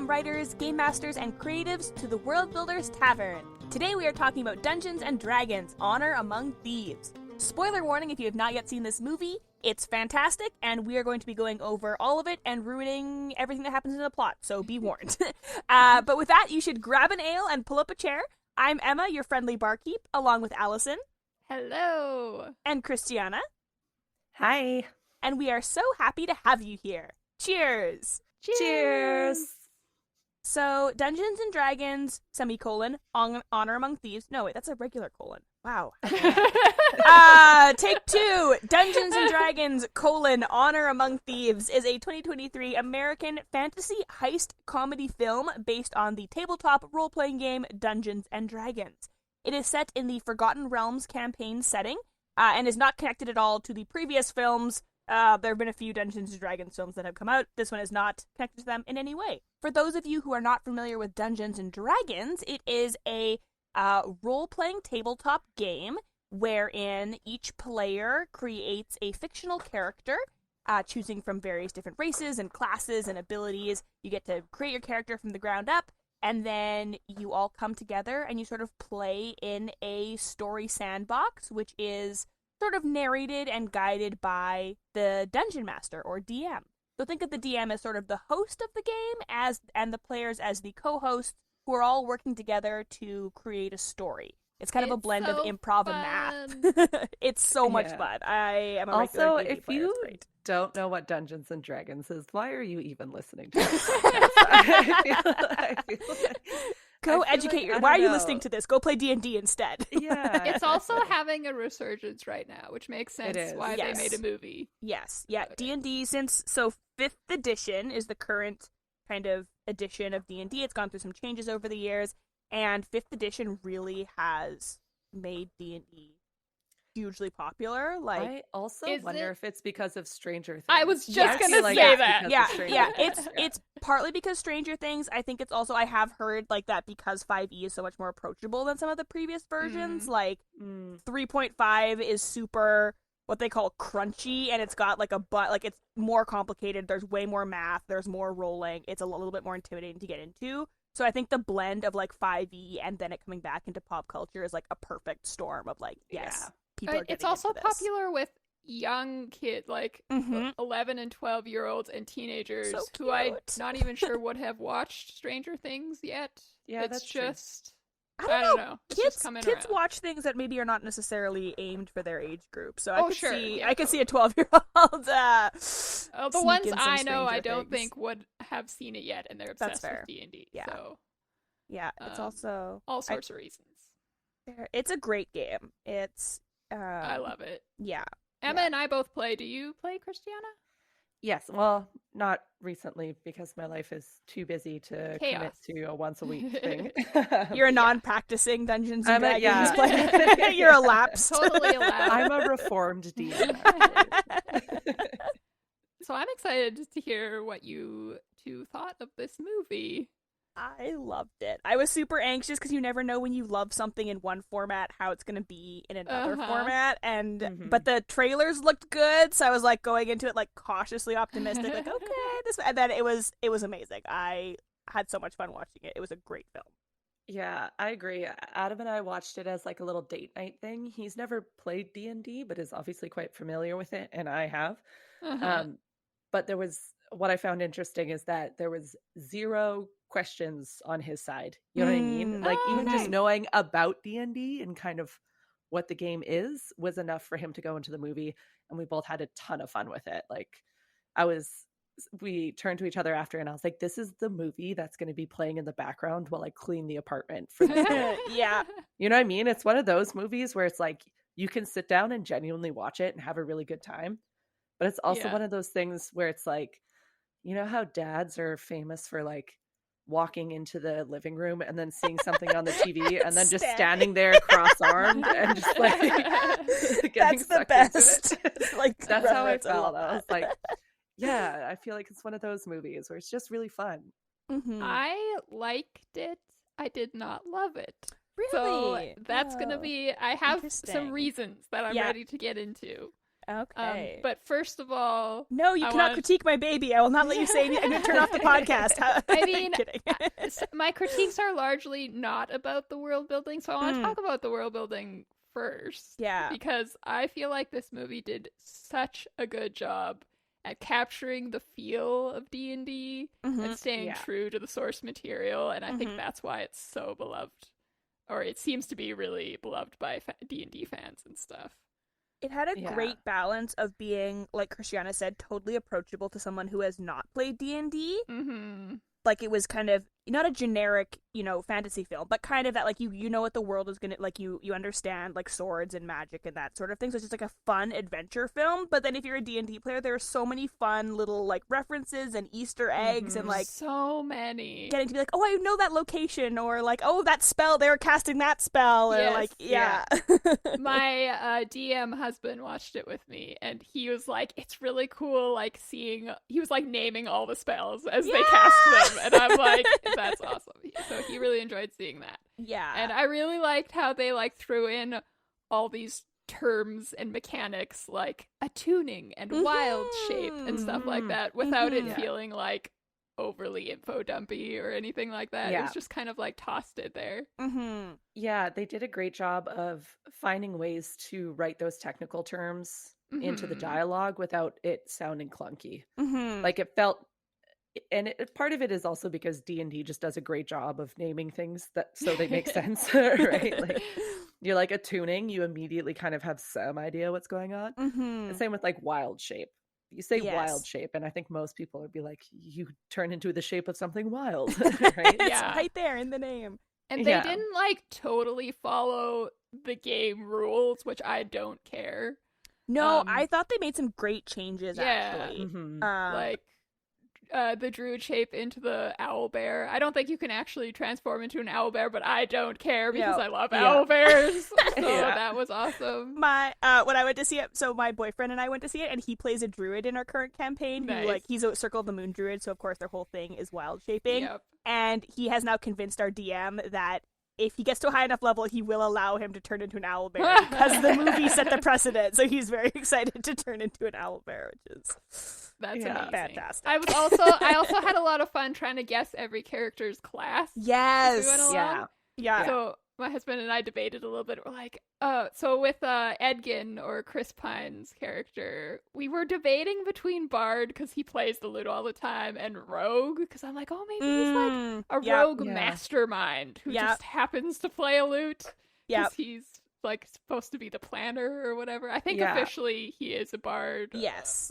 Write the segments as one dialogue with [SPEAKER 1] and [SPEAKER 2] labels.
[SPEAKER 1] Welcome writers, game masters, and creatives to the World Builders Tavern. Today we are talking about Dungeons & Dragons: Honor Among Thieves. Spoiler warning if you have not yet seen this movie, it's fantastic, and we are going to be going over all of it and ruining everything that happens in the plot, so be warned. But with that, you should grab an ale and pull up a chair. I'm Emma, your friendly barkeep, along with Allison.
[SPEAKER 2] Hello.
[SPEAKER 1] And Christiana.
[SPEAKER 3] Hi.
[SPEAKER 1] And we are so happy to have you here. Cheers!
[SPEAKER 3] Cheers!
[SPEAKER 1] So, Dungeons & Dragons, Honor Among Thieves. No, wait, that's a regular colon. Wow. Take two. Dungeons & Dragons, Honor Among Thieves is a 2023 American fantasy heist comedy film based on the tabletop role-playing game Dungeons & Dragons. It is set in the Forgotten Realms campaign setting, and is not connected at all to the previous films. There have been a few Dungeons & Dragons films that have come out. This one is not connected to them in any way. For those of you who are not familiar with Dungeons & Dragons, it is a role-playing tabletop game wherein each player creates a fictional character, choosing from various different races and classes and abilities. You get to create your character from the ground up, and then you all come together and you sort of play in a story sandbox, which is sort of narrated and guided by the Dungeon Master, or DM. So think of the DM as sort of the host of the game, and the players as the co-hosts, who are all working together to create a story. It's kind of a blend of improv and math. It's so much fun. I am a regular
[SPEAKER 3] Also,
[SPEAKER 1] D&D
[SPEAKER 3] if
[SPEAKER 1] player.
[SPEAKER 3] you
[SPEAKER 1] It's great.
[SPEAKER 3] don't know what Dungeons and Dragons is, why are you even listening to this? I feel like,
[SPEAKER 1] Go educate your. Why are you listening to this? Go play D&D instead.
[SPEAKER 3] Yeah.
[SPEAKER 2] It's also having a resurgence right now, which makes sense why
[SPEAKER 1] Yes.
[SPEAKER 2] they made a movie.
[SPEAKER 1] Yes, yeah. D&D, so 5th edition is the current kind of edition of D&D. It's gone through some changes over the years, and 5th edition really has made D&D hugely popular. Like,
[SPEAKER 3] I also wonder if it's because of Stranger Things.
[SPEAKER 2] I was just gonna
[SPEAKER 3] like
[SPEAKER 2] say
[SPEAKER 3] it's
[SPEAKER 2] that.
[SPEAKER 3] because of Stranger Things.
[SPEAKER 1] It's partly because Stranger Things. I think it's also, I have heard like that because 5e is so much more approachable than some of the previous versions. Like 3.5 is super what they call crunchy, and it's got like it's more complicated. There's way more math. There's more rolling. It's a little bit more intimidating to get into. So I think the blend of like 5e and then it coming back into pop culture is like a perfect storm of like, yes, people are getting
[SPEAKER 2] It's also
[SPEAKER 1] into this.
[SPEAKER 2] popular with young kids, like 11 and 12-year-olds and teenagers who I'm not even sure would have watched Stranger Things yet.
[SPEAKER 3] Yeah,
[SPEAKER 2] it's
[SPEAKER 3] that's
[SPEAKER 2] just
[SPEAKER 1] true. I don't know.
[SPEAKER 2] It's just coming
[SPEAKER 1] kids
[SPEAKER 2] around.
[SPEAKER 1] watch things that maybe are not necessarily aimed for their age group. So I could see a 12-year-old.
[SPEAKER 2] The ones I know, I don't
[SPEAKER 1] Things.
[SPEAKER 2] think would have seen it yet, and they're obsessed with D&D.
[SPEAKER 1] Yeah.
[SPEAKER 2] So
[SPEAKER 1] yeah, it's also
[SPEAKER 2] all sorts of reasons.
[SPEAKER 1] It's a great game. It's
[SPEAKER 2] I love it.
[SPEAKER 1] Yeah.
[SPEAKER 2] Emma and I both play. Do you play, Christiana?
[SPEAKER 3] Yes, well, not recently because my life is too busy to commit to a once a week thing.
[SPEAKER 1] You're a non-practicing Dungeons and Dragons
[SPEAKER 3] yeah.
[SPEAKER 1] player. You're a lapsed.
[SPEAKER 2] Totally a lapsed.
[SPEAKER 3] I'm a reformed DM.
[SPEAKER 2] So I'm excited to hear what you two thought of this movie.
[SPEAKER 1] I loved it. I was super anxious because you never know when you love something in one format how it's going to be in another format, and but the trailers looked good, so I was like going into it like cautiously optimistic, like okay, and then it was amazing. I had so much fun watching it. It was a great film.
[SPEAKER 3] Yeah, I agree. Adam and I watched it as like a little date night thing. He's never played D&D, but is obviously quite familiar with it, and I have. But what I found interesting is that there was 0 questions on his side. You know what I mean? Like even just knowing about D&D and kind of what the game is was enough for him to go into the movie, and we both had a ton of fun with it. Like we turned to each other after, and I was like, this is the movie that's going to be playing in the background while I clean the apartment for this day.
[SPEAKER 1] Yeah.
[SPEAKER 3] You know what I mean? It's one of those movies where it's like you can sit down and genuinely watch it and have a really good time. But it's also one of those things where it's like, you know how dads are famous for like walking into the living room and then seeing something on the TV and then just standing there cross-armed and just like getting
[SPEAKER 1] that's the
[SPEAKER 3] sucked
[SPEAKER 1] best.
[SPEAKER 3] into it.
[SPEAKER 1] Like
[SPEAKER 3] That's how I
[SPEAKER 1] reference.
[SPEAKER 3] felt.
[SPEAKER 1] love
[SPEAKER 3] I was
[SPEAKER 1] that.
[SPEAKER 3] like, yeah, I feel like it's one of those movies where it's just really fun.
[SPEAKER 2] I liked it. I did not love it.
[SPEAKER 1] Really?
[SPEAKER 2] So that's going to be, I have some
[SPEAKER 1] interesting.
[SPEAKER 2] reasons that I'm ready to get into.
[SPEAKER 1] Okay.
[SPEAKER 2] But first of all,
[SPEAKER 1] no, you cannot critique my baby. I will not let you say anything. I'm going to turn off the podcast.
[SPEAKER 2] I mean, my critiques are largely not about the world building, so I want to talk about the world building first.
[SPEAKER 1] Yeah.
[SPEAKER 2] Because I feel like this movie did such a good job at capturing the feel of D&D and staying true to the source material, and I think that's why it's so beloved. Or it seems to be really beloved by D&D fans and stuff.
[SPEAKER 1] It had a great balance of being, like Christiana said, totally approachable to someone who has not played D&D. Like, it was kind of, not a generic, fantasy film, but kind of that, like, you know what the world is gonna, like, you understand, like, swords and magic and that sort of thing, so it's just, like, a fun adventure film, but then if you're a D&D player, there are so many fun little, like, references and Easter eggs and, like...
[SPEAKER 2] So many.
[SPEAKER 1] Getting to be like, oh, I know that location, or, like, oh, that spell, they were casting that spell, or, like,
[SPEAKER 2] My DM husband watched it with me, and he was like, it's really cool, like, seeing... He was, like, naming all the spells as they cast them. And I'm like, that's awesome. So he really enjoyed seeing that.
[SPEAKER 1] Yeah.
[SPEAKER 2] And I really liked how they, like, threw in all these terms and mechanics, like attuning and wild shape and stuff like that, without it feeling, like, overly info dumpy or anything like that. It was just kind of, like, tossed in there.
[SPEAKER 3] Yeah, they did a great job of finding ways to write those technical terms into the dialogue without it sounding clunky. Like, it felt... And part of it is also because D&D just does a great job of naming things so they make sense, right? Like, you're like attuning, you immediately kind of have some idea what's going on. The same with, like, wild shape. You say wild shape, and I think most people would be like, you turn into the shape of something wild, right?
[SPEAKER 1] It's right there in the name.
[SPEAKER 2] And they didn't, like, totally follow the game rules, which I don't care.
[SPEAKER 1] No, I thought they made some great changes, actually.
[SPEAKER 2] Like... the druid shape into the owl bear. I don't think you can actually transform into an owl bear, but I don't care because I love owl bears. So that was awesome.
[SPEAKER 1] When I went to see it, so my boyfriend and I went to see it, and he plays a druid in our current campaign. Who, like, he's a Circle of the Moon druid, so of course their whole thing is wild shaping. And he has now convinced our DM that if he gets to a high enough level, he will allow him to turn into an owl bear because the movie set the precedent. So he's very excited to turn into an owl bear, which is...
[SPEAKER 2] That's amazing.
[SPEAKER 1] Fantastic.
[SPEAKER 2] I also had a lot of fun trying to guess every character's class.
[SPEAKER 1] Yes.
[SPEAKER 2] Yeah. So my husband and I debated a little bit. We're like, so with Edgin or Chris Pine's character, we were debating between Bard because he plays the lute all the time, and Rogue because I'm like, oh, maybe he's like a rogue mastermind who just happens to play a lute because he's like supposed to be the planner or whatever. I think officially he is a Bard.
[SPEAKER 1] Yes.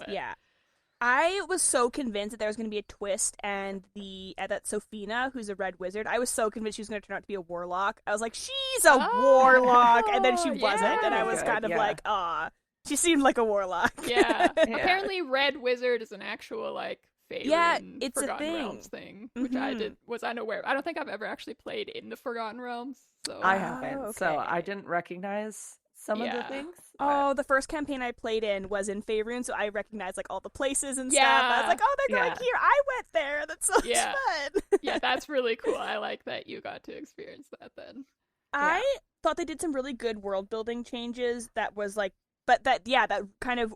[SPEAKER 1] I was so convinced that there was going to be a twist, and that Sophina, who's a red wizard, I was so convinced she was going to turn out to be a warlock. I was like, she's a warlock, and then she wasn't, and I was kind of like, she seemed like a warlock.
[SPEAKER 2] Apparently Red Wizard is an actual, like, Phaelin
[SPEAKER 1] it's
[SPEAKER 2] Forgotten
[SPEAKER 1] a thing.
[SPEAKER 2] Realms thing, which I was unaware of. I don't think I've ever actually played in the Forgotten Realms. So
[SPEAKER 3] I haven't, so I didn't recognize some of the things.
[SPEAKER 1] Oh, the first campaign I played in was in Faerun, so I recognized, like, all the places and stuff. I was like, oh, they're going here. I went there. That's so much fun.
[SPEAKER 2] Yeah, that's really cool. I like that you got to experience that then.
[SPEAKER 1] I thought they did some really good world building changes that was, like, but that kind of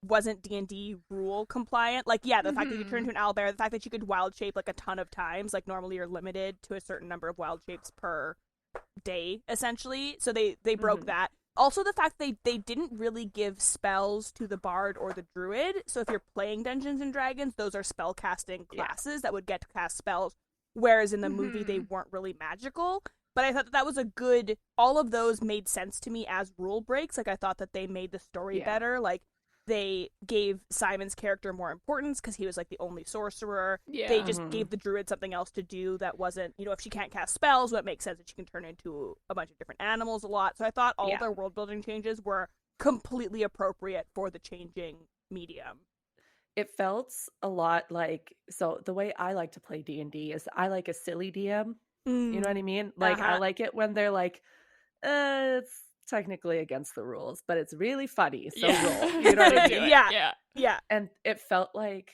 [SPEAKER 1] wasn't D&D rule compliant. Like, the fact that you turn into an owlbear, the fact that you could wild shape, like, a ton of times. Like, normally you're limited to a certain number of wild shapes per day, essentially. So they broke that. Also, the fact they didn't really give spells to the bard or the druid. So if you're playing Dungeons and Dragons, those are spell casting classes that would get to cast spells. Whereas in the movie, they weren't really magical. But I thought that was a good... All of those made sense to me as rule breaks. Like, I thought that they made the story better. Like, they gave Simon's character more importance because he was, like, the only sorcerer. They just gave the druid something else to do that wasn't, if she can't cast spells, well, it makes sense that she can turn into a bunch of different animals a lot. So I thought all their world building changes were completely appropriate for the changing medium.
[SPEAKER 3] It felt a lot like, so the way I like to play D&D is I like a silly DM. You know what I mean? Like, I like it when they're like, it's technically against the rules, but it's really funny, so roll. You know what I mean?
[SPEAKER 1] Yeah.
[SPEAKER 3] And it felt like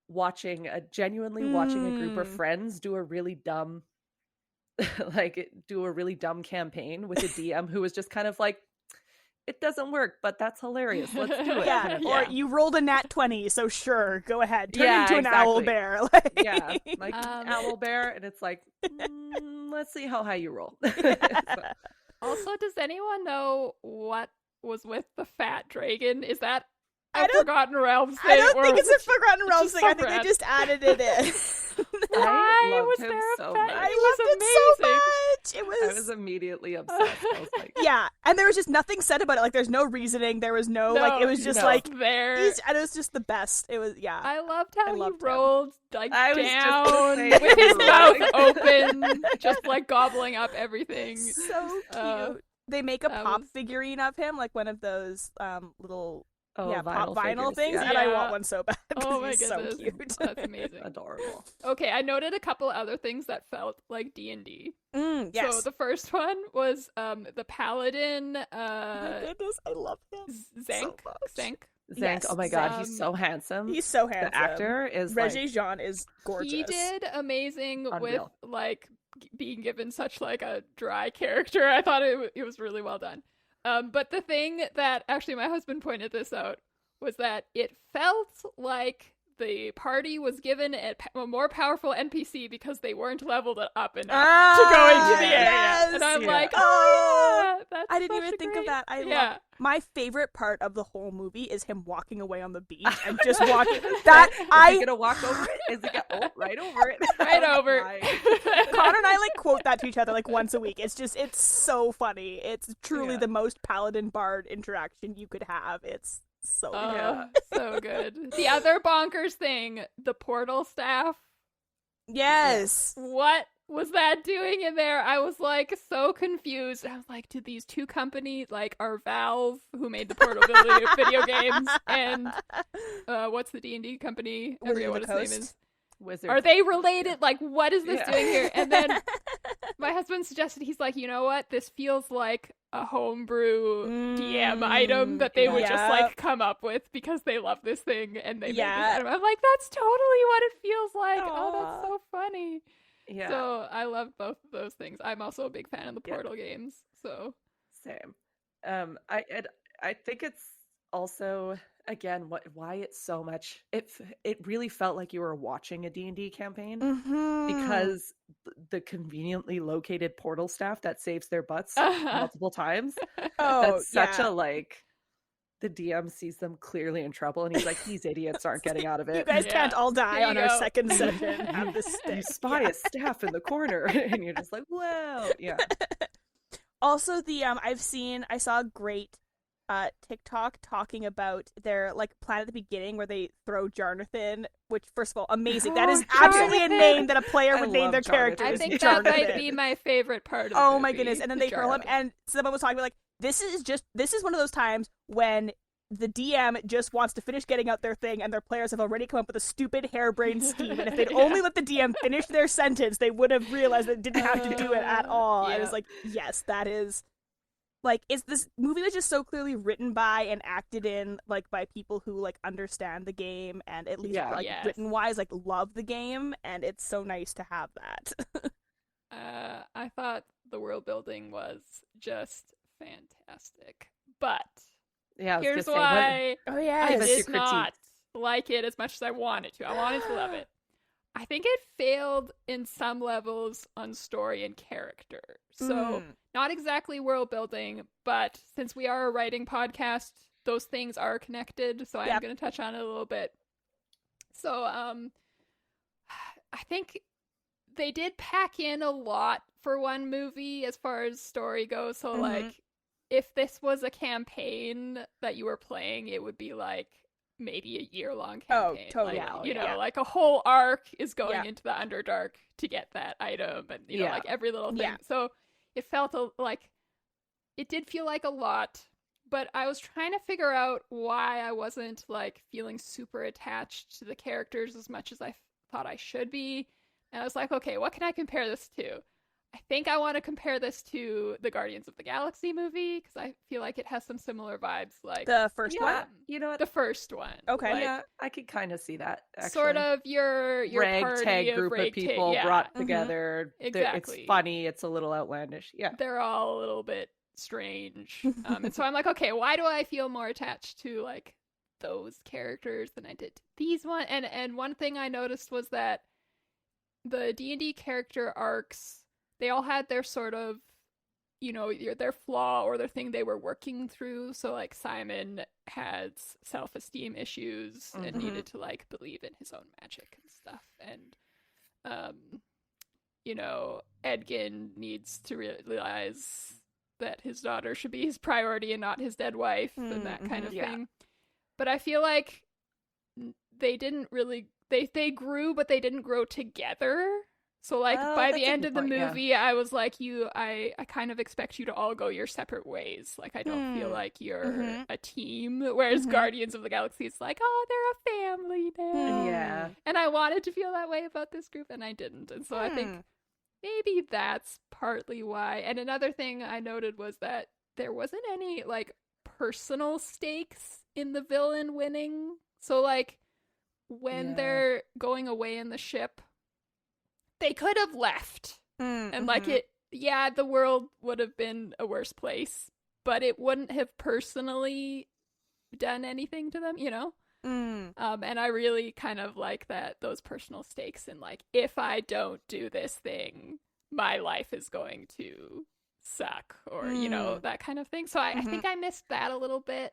[SPEAKER 3] watching a group of friends do a really dumb campaign with a DM who was just kind of like, it doesn't work, but that's hilarious. Let's do it.
[SPEAKER 1] Yeah, or you rolled a nat 20, so sure, go ahead. Turn into an owl bear.
[SPEAKER 3] Yeah, like owl bear, and it's like, let's see how high you roll.
[SPEAKER 2] Also, does anyone know what was with the fat dragon? Is that a
[SPEAKER 1] don't-
[SPEAKER 2] Forgotten Realms thing?
[SPEAKER 1] I don't
[SPEAKER 2] or
[SPEAKER 1] think it's a
[SPEAKER 2] just-
[SPEAKER 1] Forgotten Realms
[SPEAKER 2] just
[SPEAKER 1] thing. I think
[SPEAKER 2] separate?
[SPEAKER 1] they just added it in.
[SPEAKER 2] Why
[SPEAKER 3] I
[SPEAKER 2] was
[SPEAKER 3] loved him
[SPEAKER 2] there a
[SPEAKER 3] so
[SPEAKER 2] fat?
[SPEAKER 3] much.
[SPEAKER 1] I
[SPEAKER 2] He
[SPEAKER 1] loved
[SPEAKER 2] was
[SPEAKER 1] it so
[SPEAKER 2] amazing.
[SPEAKER 1] much.
[SPEAKER 3] I was immediately obsessed. I was like,
[SPEAKER 1] Yeah, and there was just nothing said about it. Like, there's no reasoning. There was no, like, it was just like,
[SPEAKER 2] there.
[SPEAKER 1] and it was just the best. It was, yeah.
[SPEAKER 2] I loved how
[SPEAKER 1] loved
[SPEAKER 2] he
[SPEAKER 1] him.
[SPEAKER 2] rolled like
[SPEAKER 3] I was just
[SPEAKER 2] down
[SPEAKER 3] gonna say,
[SPEAKER 2] with his mouth
[SPEAKER 3] rolling.
[SPEAKER 2] open, just like gobbling up everything.
[SPEAKER 1] So cute.
[SPEAKER 2] Uh,
[SPEAKER 1] They make a
[SPEAKER 2] that
[SPEAKER 1] pop
[SPEAKER 2] was-
[SPEAKER 1] figurine of him, like one of those
[SPEAKER 3] vinyl
[SPEAKER 1] little pop vinyl
[SPEAKER 3] figures,
[SPEAKER 1] things,
[SPEAKER 3] yeah.
[SPEAKER 1] and I
[SPEAKER 2] Yeah.
[SPEAKER 1] want one so bad.
[SPEAKER 2] Oh my
[SPEAKER 1] he's
[SPEAKER 2] goodness,
[SPEAKER 1] so cute.
[SPEAKER 2] that's amazing.
[SPEAKER 3] Adorable.
[SPEAKER 2] Okay, I noted a couple other things that felt like D&D.
[SPEAKER 1] Yes.
[SPEAKER 2] So the first one was the paladin.
[SPEAKER 1] Oh my goodness, I love him.
[SPEAKER 2] Zank.
[SPEAKER 1] so much.
[SPEAKER 2] Zank.
[SPEAKER 3] Zank, oh my god, he's
[SPEAKER 2] Zank.
[SPEAKER 3] so handsome.
[SPEAKER 1] He's so handsome.
[SPEAKER 3] The actor is
[SPEAKER 1] Reggie
[SPEAKER 3] like,
[SPEAKER 1] Jean is gorgeous.
[SPEAKER 2] He did amazing
[SPEAKER 3] Unreal.
[SPEAKER 2] with like being given such like a dry character. I thought it was really well done. But the thing that actually my husband pointed this out was that it felt like the party was given a more powerful NPC because they weren't leveled up enough to go into the area.
[SPEAKER 1] yes!
[SPEAKER 2] And I'm
[SPEAKER 3] Yeah.
[SPEAKER 2] like,
[SPEAKER 1] Oh,
[SPEAKER 2] yeah, that's
[SPEAKER 1] I didn't
[SPEAKER 2] such
[SPEAKER 1] even
[SPEAKER 2] a
[SPEAKER 1] think
[SPEAKER 2] great...
[SPEAKER 1] of that.
[SPEAKER 2] Yeah.
[SPEAKER 1] My favorite part of the whole movie is him walking away on the beach and just walking. That
[SPEAKER 3] is he gonna walk over it? Is he gonna right over it?
[SPEAKER 2] Right over.
[SPEAKER 1] Connor and I like quote that to each other like once a week. It's so funny. It's truly
[SPEAKER 3] Yeah.
[SPEAKER 1] the most paladin bard interaction you could have. It's so good.
[SPEAKER 2] So good. The other bonkers thing, the portal staff.
[SPEAKER 1] Yes.
[SPEAKER 2] What was that doing in there? I was like so confused. I was like, did these two companies, like, are Valve, who made the portal video games, and what's the D&D company? I
[SPEAKER 1] Wizard
[SPEAKER 2] forget
[SPEAKER 1] of
[SPEAKER 2] what
[SPEAKER 1] the
[SPEAKER 2] its name
[SPEAKER 1] Coast?
[SPEAKER 2] is.
[SPEAKER 3] Wizard.
[SPEAKER 2] Are they related? Like, what is this
[SPEAKER 3] Yeah.
[SPEAKER 2] doing here? And then my husband suggested, he's like, you know what? This feels like a homebrew DM item that they would just like come up with because they love this thing and they made this item. I'm like, that's totally what it feels like.
[SPEAKER 1] Aww.
[SPEAKER 2] Oh, that's so funny.
[SPEAKER 3] Yeah.
[SPEAKER 2] So I love both of those things. I'm also a big fan of the Portal games. So
[SPEAKER 3] Same. I think it's also, again, why it's so much. It really felt like you were watching a D&D campaign because the conveniently located portal staff that saves their butts multiple times. That's such a like. The DM sees them clearly in trouble, and he's like, "These idiots aren't getting out of it.
[SPEAKER 1] You guys can't all die
[SPEAKER 2] There
[SPEAKER 1] on
[SPEAKER 2] you
[SPEAKER 1] our
[SPEAKER 2] go.
[SPEAKER 1] second session. Have this
[SPEAKER 3] You
[SPEAKER 1] stick.
[SPEAKER 3] spy a staff in the corner," and you're just like, "Wow, yeah."
[SPEAKER 1] Also, I saw a great TikTok talking about their like plan at the beginning where they throw Jarnathan, which first of all, amazing. That is absolutely a name that a player would name their
[SPEAKER 3] love
[SPEAKER 1] character.
[SPEAKER 3] Jarnathan.
[SPEAKER 2] I
[SPEAKER 1] is
[SPEAKER 2] think that might
[SPEAKER 1] Jarnathan.
[SPEAKER 2] be my favorite part of the
[SPEAKER 1] Oh my
[SPEAKER 2] movie,
[SPEAKER 1] goodness! And then
[SPEAKER 2] the
[SPEAKER 1] they throw him,
[SPEAKER 2] Jarnathan.
[SPEAKER 1] and someone was talking about like this is one of those times when the DM just wants to finish getting out their thing, and their players have already come up with a stupid harebrained scheme. And if they'd only let the DM finish their sentence, they would have realized that it didn't have to do it at all. And
[SPEAKER 2] Yeah.
[SPEAKER 1] it's like, yes, that is. Like, this movie was just so clearly written by and acted in, like, by people who, like, understand the game and at least, like,
[SPEAKER 2] Yes.
[SPEAKER 1] written-wise, like, love the game, and it's so nice to have that.
[SPEAKER 2] I thought the world building was just fantastic. But
[SPEAKER 3] Yeah, I was
[SPEAKER 2] here's
[SPEAKER 3] gonna say,
[SPEAKER 2] why
[SPEAKER 1] Oh, yeah.
[SPEAKER 2] I
[SPEAKER 3] Give us your
[SPEAKER 2] did
[SPEAKER 3] critique.
[SPEAKER 2] not like it as much as I wanted to. I wanted to love it. I think it failed in some levels on story and character. So, not exactly world building, but since we are a writing podcast, those things are connected. So, I'm
[SPEAKER 1] Yep.
[SPEAKER 2] going to touch on it a little bit. So, I think they did pack in a lot for one movie as far as story goes. So, like, if this was a campaign that you were playing, it would be like maybe a year-long campaign.
[SPEAKER 1] totally.
[SPEAKER 2] Like,
[SPEAKER 1] Yeah.
[SPEAKER 2] like a whole arc is going
[SPEAKER 1] Yeah.
[SPEAKER 2] into the Underdark to get that item, and you know,
[SPEAKER 3] Yeah.
[SPEAKER 2] like every little thing.
[SPEAKER 1] Yeah.
[SPEAKER 2] So it felt like it did feel like a lot, but I was trying to figure out why I wasn't like feeling super attached to the characters as much as I thought I should be. And I was like, okay, what can I compare this to? I think I want to compare this to the Guardians of the Galaxy movie because I feel like it has some similar vibes, like
[SPEAKER 1] The first one?
[SPEAKER 3] Yeah, you know what?
[SPEAKER 2] the first one.
[SPEAKER 1] Okay.
[SPEAKER 2] Like,
[SPEAKER 3] Yeah, I could kind of see that. Actually.
[SPEAKER 2] sort of your
[SPEAKER 3] ragtag
[SPEAKER 2] party
[SPEAKER 3] group of
[SPEAKER 2] ragtag-
[SPEAKER 3] people
[SPEAKER 2] yeah.
[SPEAKER 3] brought together.
[SPEAKER 2] Exactly.
[SPEAKER 3] It's funny. It's a little outlandish. Yeah.
[SPEAKER 2] They're all a little bit strange. And so I'm like, okay, why do I feel more attached to like those characters than I did to these one? And one thing I noticed was that the D&D character arcs, they all had their sort of, you know, their flaw or their thing they were working through. So like Simon had self-esteem issues and needed to like believe in his own magic and stuff. And you know, Edgin needs to realize that his daughter should be his priority and not his dead wife and that kind of thing. But I feel like they didn't really they grew, but they didn't grow together. So like by the end of the movie, I was like, I kind of expect you to all go your separate ways. Like I don't feel like you're a team. Whereas Guardians of the Galaxy, it's like, oh, they're a family now.
[SPEAKER 3] Yeah.
[SPEAKER 2] And I wanted to feel that way about this group, and I didn't. And so I think maybe that's partly why. And another thing I noted was that there wasn't any like personal stakes in the villain winning. So like when they're going away in the ship, they could have left. And like the world would have been a worse place, but it wouldn't have personally done anything to them, you know? And I really kind of like that, those personal stakes, and like, if I don't do this thing, my life is going to suck, or you know, that kind of thing. So I think I missed that a little bit.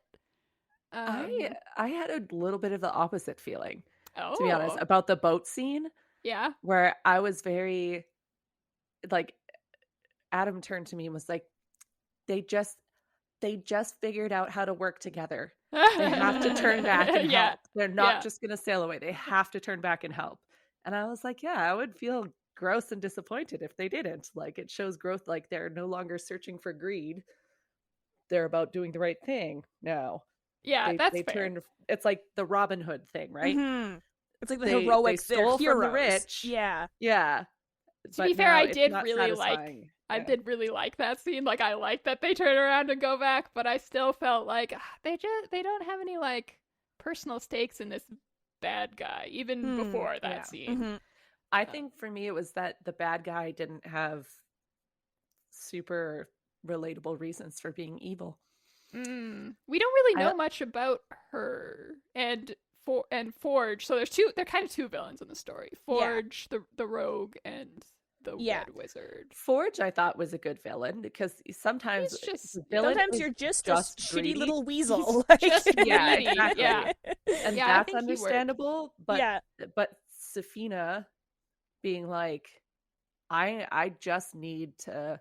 [SPEAKER 3] I had a little bit of the opposite feeling, to be honest, about the boat scene.
[SPEAKER 2] Yeah.
[SPEAKER 3] Where I was very, like, Adam turned to me and was like, they just figured out how to work together. They have to turn back and help. They're not just going to sail away. They have to turn back and help. And I was like, yeah, I would feel gross and disappointed if they didn't. Like, it shows growth. Like, they're no longer searching for greed. They're about doing the right thing now.
[SPEAKER 2] Yeah, that's fair.
[SPEAKER 3] Turned, it's like the Robin Hood thing, right?
[SPEAKER 1] It's like the heroics,
[SPEAKER 3] they stole
[SPEAKER 1] from
[SPEAKER 3] the rich.
[SPEAKER 1] Yeah.
[SPEAKER 2] To be fair, I did really like that scene. Like, I like that they turn around and go back, but I still felt like they don't have any like personal stakes in this bad guy, even before that scene.
[SPEAKER 3] I think for me it was that the bad guy didn't have super relatable reasons for being evil.
[SPEAKER 2] We don't really know much about her and Forge. So they're kind of two villains in the story. Forge, the rogue, and the Red Wizard.
[SPEAKER 3] Forge, I thought, was a good villain, because sometimes
[SPEAKER 1] you're just a shitty little weasel.
[SPEAKER 3] Exactly. And that's understandable. But Safina being like, I just need to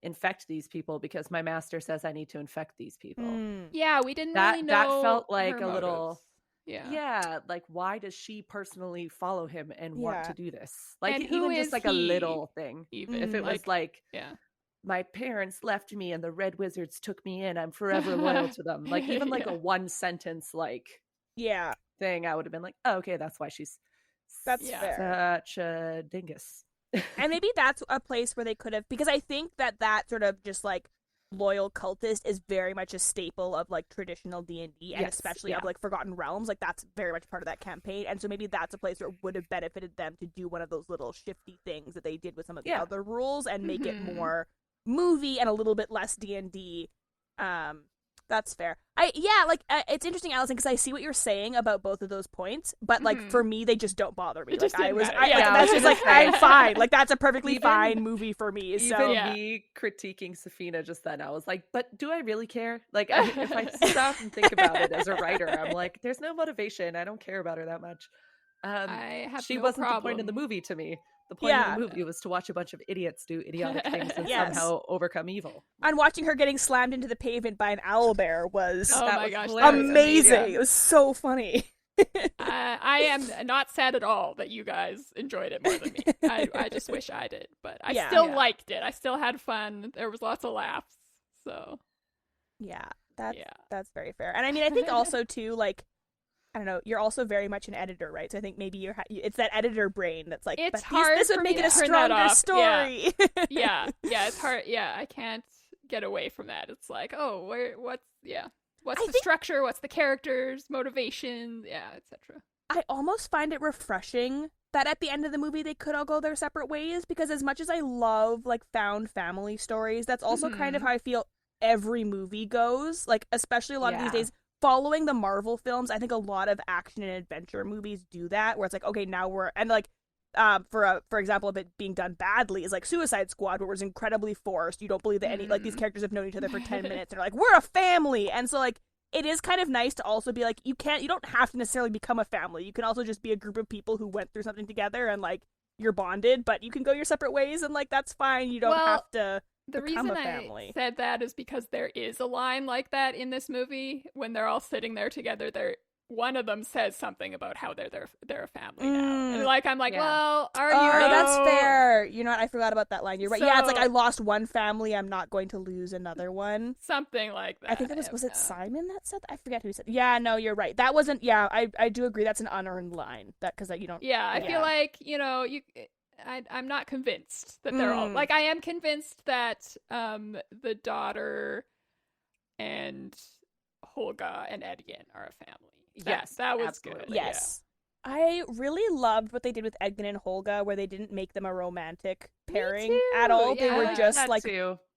[SPEAKER 3] infect these people because my master says I need to infect these people.
[SPEAKER 2] Yeah, we didn't really know. That felt like a little.
[SPEAKER 3] Yeah, like, why does she personally follow him and want to do this? Like,
[SPEAKER 2] and
[SPEAKER 3] even just like a little thing.
[SPEAKER 2] Even
[SPEAKER 3] if it was like, my parents left me and the Red Wizards took me in, I'm forever loyal to them. Like, even like a one sentence like thing, I would have been like, oh, okay, that's why she's
[SPEAKER 1] fair.
[SPEAKER 3] Such a dingus.
[SPEAKER 1] And maybe that's a place where they could have, because I think that sort of just like loyal cultist is very much a staple of like traditional D&D, and especially of like Forgotten Realms. Like, that's very much part of that campaign, and so maybe that's a place where it would have benefited them to do one of those little shifty things that they did with some of the other rules and make it more movie and a little bit less D&D. That's fair. It's interesting, Allison, because I see what you're saying about both of those points, but like for me, they just don't bother me. Like, that's just like, I'm fine. Like, that's a perfectly fine movie for me. So
[SPEAKER 3] me critiquing Safina just then, I was like, but do I really care? Like, if I stop and think about it as a writer, I'm like, there's no motivation. I don't care about her that much. She wasn't the point of the movie to me. The point of the movie was to watch a bunch of idiots do idiotic things and somehow overcome evil.
[SPEAKER 1] And watching her getting slammed into the pavement by an owlbear was
[SPEAKER 2] gosh,
[SPEAKER 1] amazing. It was so funny.
[SPEAKER 2] I am not sad at all that you guys enjoyed it more than me. I just wish I did, but I still liked it. I still had fun. There was lots of laughs. So
[SPEAKER 1] that's very fair. And I mean, I think also too, like, I don't know, you're also very much an editor, right? So I think maybe it's that editor brain that's like,
[SPEAKER 2] it's hard
[SPEAKER 1] this would make it a stronger story.
[SPEAKER 2] Yeah, it's hard. Yeah, I can't get away from that. It's like, what's the structure? What's the characters' motivation? Yeah, etc.
[SPEAKER 1] I almost find it refreshing that at the end of the movie they could all go their separate ways, because as much as I love like found family stories, that's also kind of how I feel every movie goes. Like, especially a lot of these days, following the Marvel films, I think a lot of action and adventure movies do that, where it's like, okay, now we're, and like, for example, of it being done badly is like Suicide Squad, where it was incredibly forced. You don't believe that any, like, these characters have known each other for 10 minutes, and they're like, we're a family, and so, like, it is kind of nice to also be like, you don't have to necessarily become a family. You can also just be a group of people who went through something together, and, like, you're bonded, but you can go your separate ways, and, like, that's fine. You don't have to become a family.
[SPEAKER 2] I said that is because there is a line like that in this movie when they're all sitting there together. One of them says something about how they're a family now, and like I'm like, well, are you?
[SPEAKER 1] Oh, that's fair. You know what? I forgot about that line. You're right. Yeah, it's like I lost one family. I'm not going to lose another one.
[SPEAKER 2] Something like that.
[SPEAKER 1] I think it was it Simon that said that? I forget who said. Yeah, no, you're right. That wasn't. Yeah, I do agree. That's an unearned line. That because you don't.
[SPEAKER 2] Yeah, I feel like I'm not convinced that they're all like. I am convinced that the daughter and Holga and Edgin are a family.
[SPEAKER 3] Yes,
[SPEAKER 2] that was
[SPEAKER 3] absolutely.
[SPEAKER 2] good.
[SPEAKER 1] Yes. Yeah. I really loved what they did with Edgin and Holga, where they didn't make them a romantic pairing at all. They were just like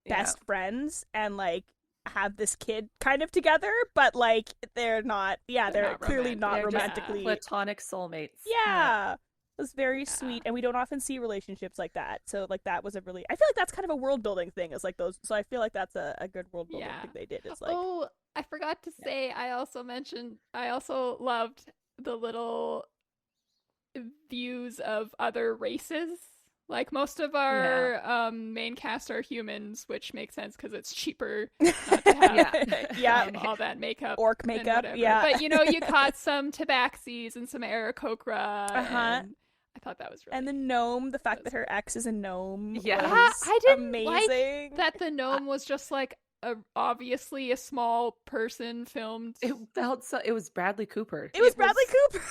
[SPEAKER 1] best friends and like have this kid kind of together, but like they're not. Yeah, they're clearly not romantically
[SPEAKER 3] platonic soulmates.
[SPEAKER 1] Yeah. It was very sweet, and we don't often see relationships like that. So, like, that was I feel like that's kind of a world building thing. Is like those. So I feel like that's a good world building thing they did. Is like,
[SPEAKER 2] oh, I forgot to say. I also loved the little views of other races. Like most of our main cast are humans, which makes sense because it's cheaper not to have all that makeup,
[SPEAKER 1] orc makeup. Yeah,
[SPEAKER 2] but you caught some tabaxis and some Aarakocra. And I thought that was really
[SPEAKER 1] and the gnome, the fact that her ex is a gnome.
[SPEAKER 2] Yeah, I didn't like that the gnome was just like obviously a small person filmed.
[SPEAKER 3] It felt so. It was Bradley Cooper.
[SPEAKER 1] It was Bradley Cooper.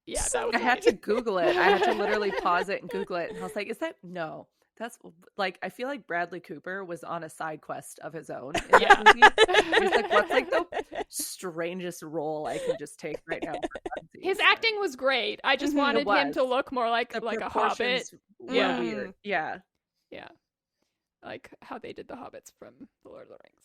[SPEAKER 2] Yeah, so
[SPEAKER 3] I had to Google it. I had to literally pause it and Google it, and I was like, "Is that no?" That's like I feel like Bradley Cooper was on a side quest of his own in that movie. He's like, what's like the strangest role I can just take right now?
[SPEAKER 2] His acting was great. I just wanted him to look more like a hobbit.
[SPEAKER 3] Yeah, weird. Yeah,
[SPEAKER 2] like how they did the hobbits from The Lord of the Rings.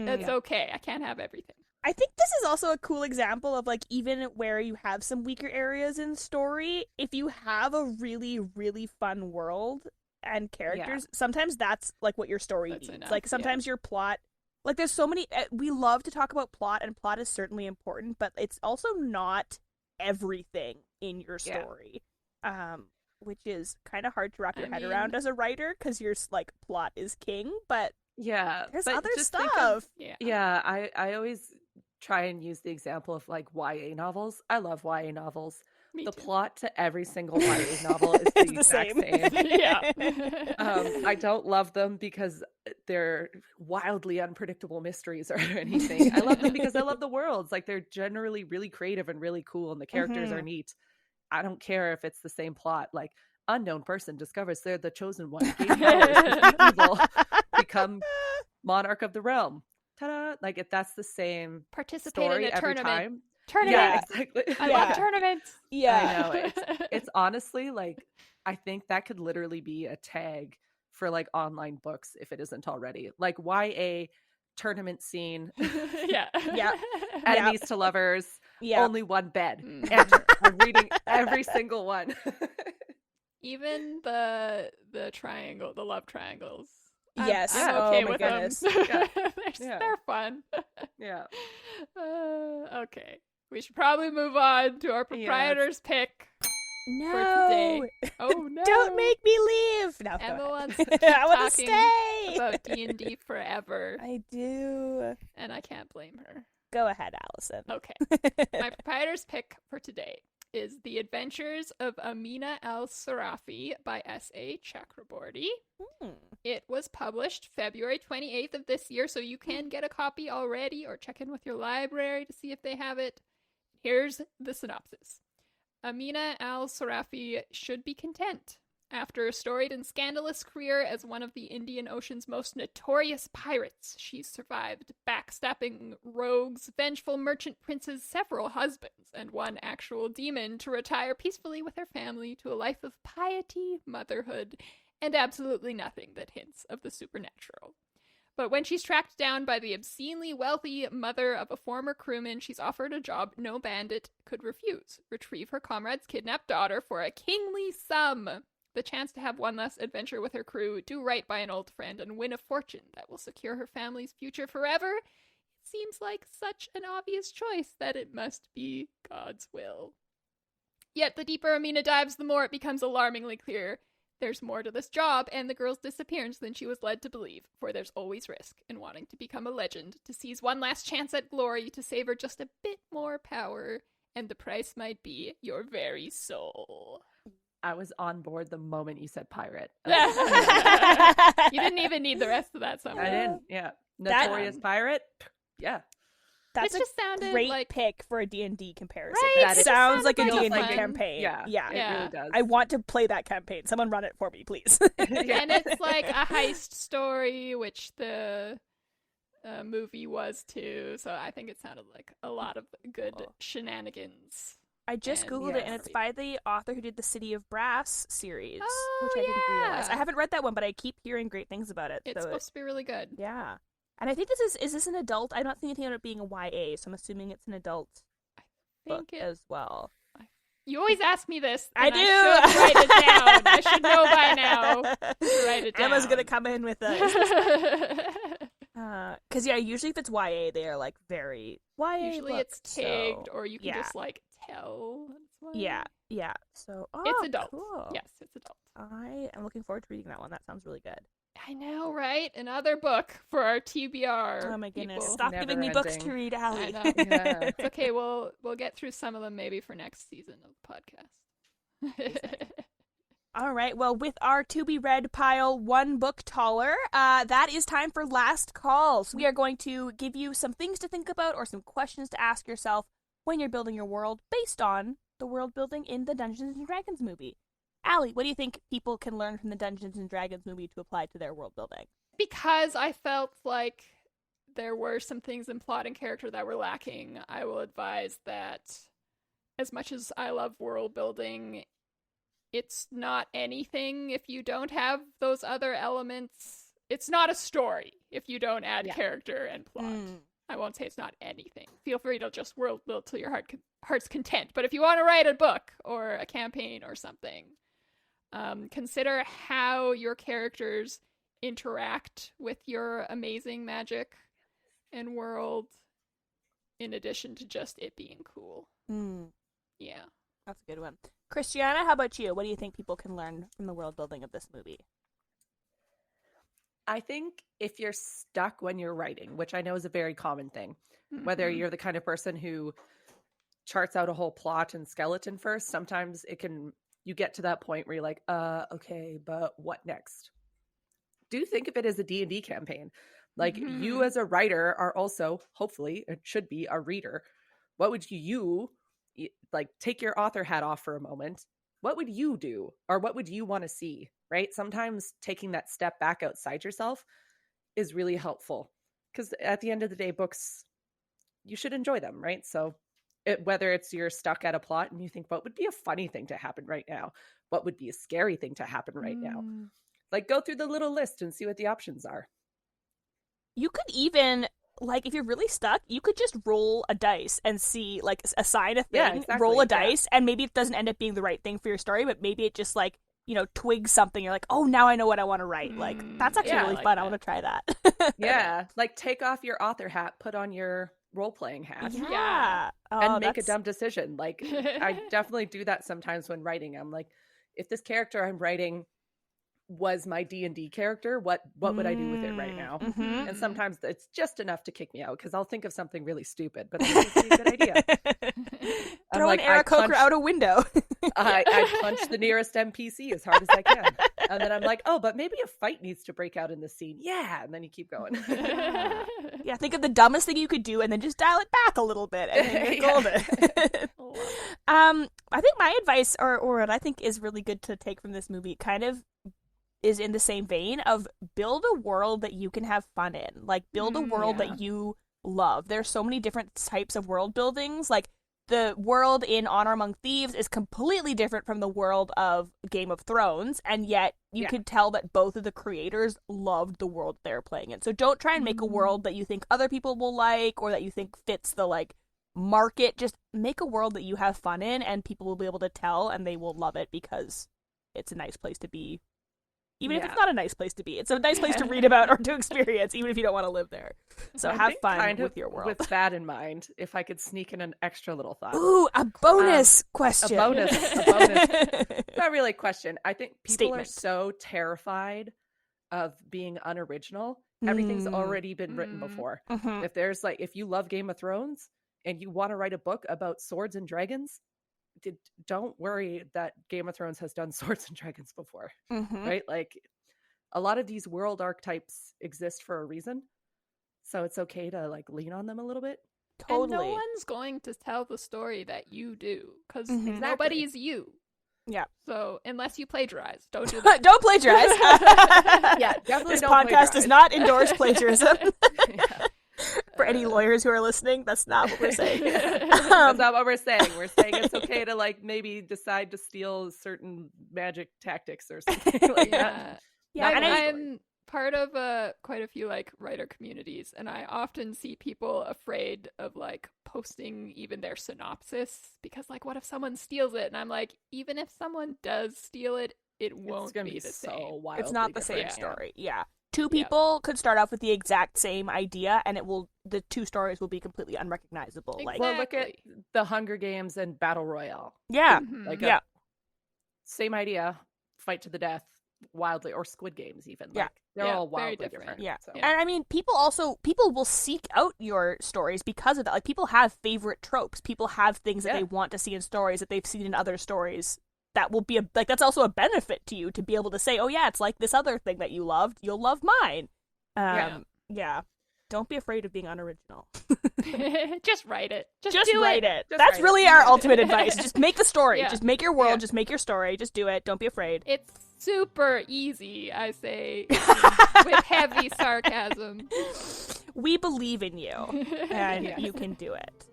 [SPEAKER 2] But it's okay. I can't have everything.
[SPEAKER 1] I think this is also a cool example of like even where you have some weaker areas in story, if you have a really, really fun world and characters, sometimes that's like what your story needs. Enough. Like sometimes your plot, like there's so many, we love to talk about plot, and plot is certainly important, but it's also not everything in your story, which is kind of hard to wrap your head around as a writer because your like plot is king, but there's other stuff.
[SPEAKER 3] I always try and use the example of like YA novels. I love YA novels. The plot to every single YA novel is the exact same. I don't love them because they're wildly unpredictable mysteries or anything. I love them because I love the worlds. Like they're generally really creative and really cool, and the characters are neat. I don't care if it's the same plot. Like unknown person discovers they're the chosen one. Gain powers, defeat evil, become monarch of the realm. Ta-da! Like if that's the same
[SPEAKER 2] participate
[SPEAKER 3] story
[SPEAKER 2] in a
[SPEAKER 3] every
[SPEAKER 2] tournament.
[SPEAKER 3] time.
[SPEAKER 2] Tournament.
[SPEAKER 3] Yeah, exactly.
[SPEAKER 2] I love tournaments.
[SPEAKER 3] Yeah, I know. It's honestly like I think that could literally be a tag for like online books if it isn't already. Like YA tournament scene. Enemies to lovers. Only one bed. And I'm reading every single one.
[SPEAKER 2] Even the triangle, the love triangles.
[SPEAKER 1] Yes.
[SPEAKER 2] I'm okay with them. They're fun.
[SPEAKER 3] Yeah.
[SPEAKER 2] Okay. We should probably move on to our proprietor's pick for today. Oh no!
[SPEAKER 1] Don't make me leave. No,
[SPEAKER 2] Emma wants to keep
[SPEAKER 1] I want to
[SPEAKER 2] talking
[SPEAKER 1] stay
[SPEAKER 2] about D&D forever.
[SPEAKER 1] I do,
[SPEAKER 2] and I can't blame her.
[SPEAKER 1] Go ahead, Allison.
[SPEAKER 2] Okay. My proprietor's pick for today is The Adventures of Amina al-Sarafi by S.A. Chakraborty. It was published February 28th of this year, so you can get a copy already or check in with your library to see if they have it. Here's the synopsis. Amina al-Sarafi should be content. After a storied and scandalous career as one of the Indian Ocean's most notorious pirates, she's survived backstabbing rogues, vengeful merchant princes, several husbands, and one actual demon to retire peacefully with her family to a life of piety, motherhood, and absolutely nothing that hints of the supernatural. But when she's tracked down by the obscenely wealthy mother of a former crewman, she's offered a job no bandit could refuse. Retrieve her comrade's kidnapped daughter for a kingly sum. The chance to have one last adventure with her crew, do right by an old friend, and win a fortune that will secure her family's future forever. It seems like such an obvious choice that it must be God's will. Yet the deeper Amina dives, the more it becomes alarmingly clear there's more to this job and the girl's disappearance than she was led to believe, for there's always risk in wanting to become a legend, to seize one last chance at glory, to savor just a bit more power, and the price might be your very soul.
[SPEAKER 3] I was on board the moment you said pirate.
[SPEAKER 2] You didn't even need the rest of that somehow.
[SPEAKER 3] I didn't, yeah. Notorious pirate? Yeah.
[SPEAKER 1] That's
[SPEAKER 2] just sounded
[SPEAKER 1] great
[SPEAKER 2] like
[SPEAKER 1] pick for a D&D comparison.
[SPEAKER 2] Right?
[SPEAKER 1] It sounds like a
[SPEAKER 2] really
[SPEAKER 1] D&D
[SPEAKER 2] fun.
[SPEAKER 1] campaign.
[SPEAKER 3] Yeah,
[SPEAKER 1] yeah.
[SPEAKER 3] it really does.
[SPEAKER 1] I want to play that campaign. Someone run it for me, please.
[SPEAKER 2] And it's like a heist story, which the movie was too. So I think it sounded like a lot of good shenanigans.
[SPEAKER 1] I just Googled it, and it's by the author who did the City of Brass series, which I didn't realize. I haven't read that one, but I keep hearing great things about it.
[SPEAKER 2] It's supposed to be really good.
[SPEAKER 1] Yeah. And I think is this an adult? I'm not thinking of it being a YA, so I'm assuming it's an adult book as well.
[SPEAKER 2] You always ask me this.
[SPEAKER 1] I do.
[SPEAKER 2] I should write it down. I should know by now to write it down.
[SPEAKER 1] Emma's going to come in with us. Because, usually if it's YA, they are, like, very YA
[SPEAKER 2] usually
[SPEAKER 1] books,
[SPEAKER 2] it's tagged, or you can just, like, tell.
[SPEAKER 1] Yeah. So,
[SPEAKER 2] it's adult.
[SPEAKER 1] Cool.
[SPEAKER 2] Yes, it's adult.
[SPEAKER 1] I am looking forward to reading that one. That sounds really good.
[SPEAKER 2] I know, right? Another book for our TBR.
[SPEAKER 1] Oh my goodness!
[SPEAKER 2] People.
[SPEAKER 1] Stop giving me books to read, Allie.
[SPEAKER 2] I know. Yeah. It's okay. We'll get through some of them maybe for next season of the podcast.
[SPEAKER 1] All right. Well, with our to be read pile one book taller, that is time for last calls. We are going to give you some things to think about or some questions to ask yourself when you're building your world based on the world building in the Dungeons and Dragons movie. Allie, what do you think people can learn from the Dungeons and Dragons movie to apply to their world building?
[SPEAKER 2] Because I felt like there were some things in plot and character that were lacking, I will advise that as much as I love world building, it's not anything if you don't have those other elements. It's not a story if you don't add character and plot. I won't say it's not anything. Feel free to just world build till your heart's content. But if you want to write a book or a campaign or something, consider how your characters interact with your amazing magic and world in addition to just it being cool. Yeah.
[SPEAKER 1] That's a good one. Christiana, how about you? What do you think people can learn from the world building of this movie?
[SPEAKER 3] I think if you're stuck when you're writing, which I know is a very common thing, whether you're the kind of person who charts out a whole plot and skeleton first, sometimes you get to that point where you're like, okay, but what next? Do think of it as a D&D campaign. Like you as a writer are also, hopefully, it should be a reader. What would you like, take your author hat off for a moment. What would you do? Or what would you want to see, right? Sometimes taking that step back outside yourself is really helpful. Because at the end of the day, books, you should enjoy them, right? So whether it's you're stuck at a plot and you think, what would be a funny thing to happen right now? What would be a scary thing to happen right now? Like, go through the little list and see what the options are.
[SPEAKER 1] You could even, like, if you're really stuck, you could just roll a dice and see, like, assign a thing, roll a dice, and maybe it doesn't end up being the right thing for your story, but maybe it just, like, twigs something. You're like, oh, now I know what I want to write. Like, that's actually really fun. I want to try that.
[SPEAKER 3] Yeah. Like, take off your author hat, put on your role-playing hat.
[SPEAKER 1] Yeah.
[SPEAKER 3] And make a dumb decision. Like, I definitely do that sometimes when writing. I'm like, if this character I'm writing was my D&D character, what would I do with it right now? And sometimes it's just enough to kick me out because I'll think of something really stupid, but I think it's a good idea.
[SPEAKER 1] Throw an Aarakocra out a window.
[SPEAKER 3] I punch the nearest NPC as hard as I can. And then I'm like, oh, but maybe a fight needs to break out in this scene. Yeah. And then you keep going.
[SPEAKER 1] Yeah, think of the dumbest thing you could do and then just dial it back a little bit and then you're golden. I think my advice, or what I think is really good to take from this movie, kind of is in the same vein of build a world that you can have fun in. Like, build a world that you love. There's so many different types of world buildings. Like, the world in Honor Among Thieves is completely different from the world of Game of Thrones, and yet you could tell that both of the creators loved the world they're playing in. So don't try and make a world that you think other people will like or that you think fits the like market. Just make a world that you have fun in and people will be able to tell and they will love it because it's a nice place to be. Even if it's not a nice place to be. It's a nice place to read about or to experience, even if you don't want to live there. So have fun with your world.
[SPEAKER 3] With that in mind, if I could sneak in an extra little thought.
[SPEAKER 1] Ooh, a bonus question.
[SPEAKER 3] A bonus. Not really a question. I think people are so terrified of being unoriginal. Everything's already been written before. If you love Game of Thrones and you want to write a book about swords and dragons, don't worry that Game of Thrones has done swords and dragons before, right? Like a lot of these world archetypes exist for a reason, so it's okay to like lean on them a little bit.
[SPEAKER 2] Totally. And no one's going to tell the story that you do because nobody's you.
[SPEAKER 1] Yeah.
[SPEAKER 2] So unless you plagiarize, don't do that.
[SPEAKER 1] Don't plagiarize.
[SPEAKER 3] Yeah, definitely.
[SPEAKER 1] This
[SPEAKER 3] don't
[SPEAKER 1] podcast
[SPEAKER 3] plagiarize.
[SPEAKER 1] does not endorse plagiarism. For any lawyers who are listening, that's not what we're saying.
[SPEAKER 3] That's not what we're saying. We're saying it's okay to like maybe decide to steal certain magic tactics or something like that.
[SPEAKER 2] Yeah, and I'm part of quite a few like writer communities, and I often see people afraid of like posting even their synopsis because like what if someone steals it? And I'm like, even if someone does steal it, it won't be the same.
[SPEAKER 1] It's not the same story. Yeah. Two people could start off with the exact same idea, and the two stories will be completely unrecognizable.
[SPEAKER 2] Exactly.
[SPEAKER 1] Like,
[SPEAKER 3] well, look at the Hunger Games and Battle Royale.
[SPEAKER 1] Yeah,
[SPEAKER 3] same idea, fight to the death, wildly, or Squid Games even. Like, they're all wildly different.
[SPEAKER 1] Yeah,
[SPEAKER 3] so.
[SPEAKER 1] And I mean, people will seek out your stories because of that. Like, people have favorite tropes. People have things that they want to see in stories that they've seen in other stories. That will be that's also a benefit to you to be able to say, oh yeah, it's like this other thing that you loved, you'll love mine. Yeah. Don't be afraid of being unoriginal.
[SPEAKER 2] Just write it.
[SPEAKER 1] Just write it. That's really our ultimate advice. Just make the story. Just make your world. Just make your story. Just do it. Don't be afraid.
[SPEAKER 2] It's super easy, I say, with heavy sarcasm.
[SPEAKER 1] We believe in you, and you can do it.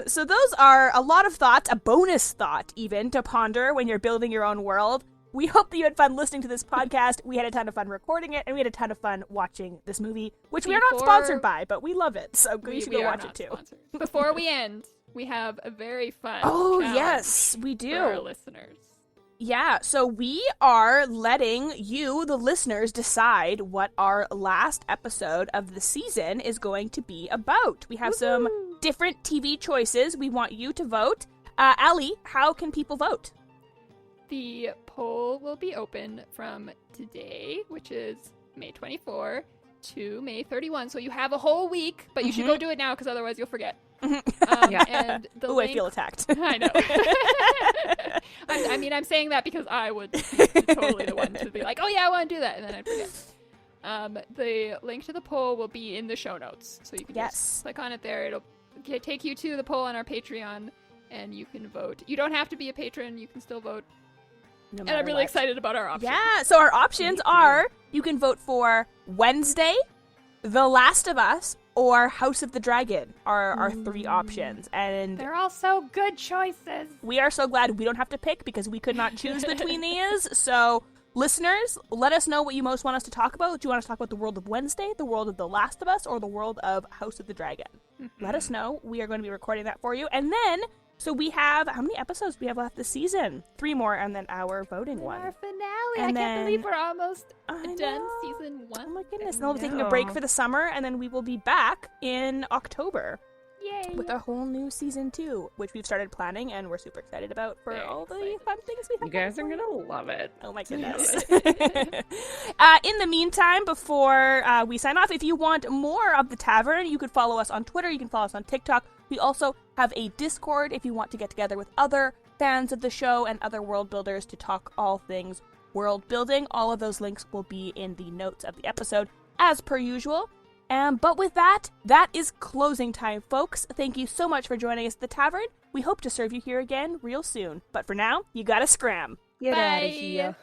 [SPEAKER 1] So those are a lot of thoughts, a bonus thought even, to ponder when you're building your own world. We hope that you had fun listening to this podcast. We had a ton of fun recording it, and we had a ton of fun watching this movie, which we are not sponsored by, but we love it, so you should go watch it too.
[SPEAKER 2] Sponsored. Before we end, we have a very fun
[SPEAKER 1] yes, we do.
[SPEAKER 2] For our listeners.
[SPEAKER 1] Yeah, so we are letting you, the listeners, decide what our last episode of the season is going to be about. We have some different TV choices. We want you to vote. Allie, how can people vote?
[SPEAKER 2] The poll will be open from today, which is May 24, to May 31. So you have a whole week, but you should go do it now because otherwise you'll forget. And the link...
[SPEAKER 1] I feel attacked.
[SPEAKER 2] I know. I'm saying that because I would be totally the one to be like, oh yeah, I want to do that, and then I'd forget. The link to the poll will be in the show notes, so you can just click on it there. It'll take you to the poll on our Patreon, and you can vote. You don't have to be a patron; you can still vote. And I'm really excited about our options.
[SPEAKER 1] Yeah, so our options are: you can vote for Wednesday, The Last of Us, or House of the Dragon are our three options. And
[SPEAKER 2] they're all so good choices.
[SPEAKER 1] We are so glad we don't have to pick because we could not choose between these. So, listeners, let us know what you most want us to talk about. Do you want us to talk about the world of Wednesday, the world of The Last of Us, or the world of House of the Dragon? Let us know. We are going to be recording that for you. And then, so we have, how many episodes do we have left this season? 3 more, and then our voting one.
[SPEAKER 2] Our finale. I can't believe we're almost done season 1.
[SPEAKER 1] Oh my goodness. And we'll be taking a break for the summer, and then we will be back in October.
[SPEAKER 2] Yay.
[SPEAKER 1] With a whole new season 2, which we've started planning, and we're super excited about for all the fun things we have.
[SPEAKER 3] You guys are going to love it.
[SPEAKER 1] Oh my goodness. In the meantime, before we sign off, if you want more of The Tavern, you could follow us on Twitter, you can follow us on TikTok. We also have a Discord if you want to get together with other fans of the show and other world builders to talk all things world building. All of those links will be in the notes of the episode, as per usual. But with that, that is closing time, folks. Thank you so much for joining us at The Tavern. We hope to serve you here again real soon. But for now, you gotta scram.
[SPEAKER 3] Get out of here.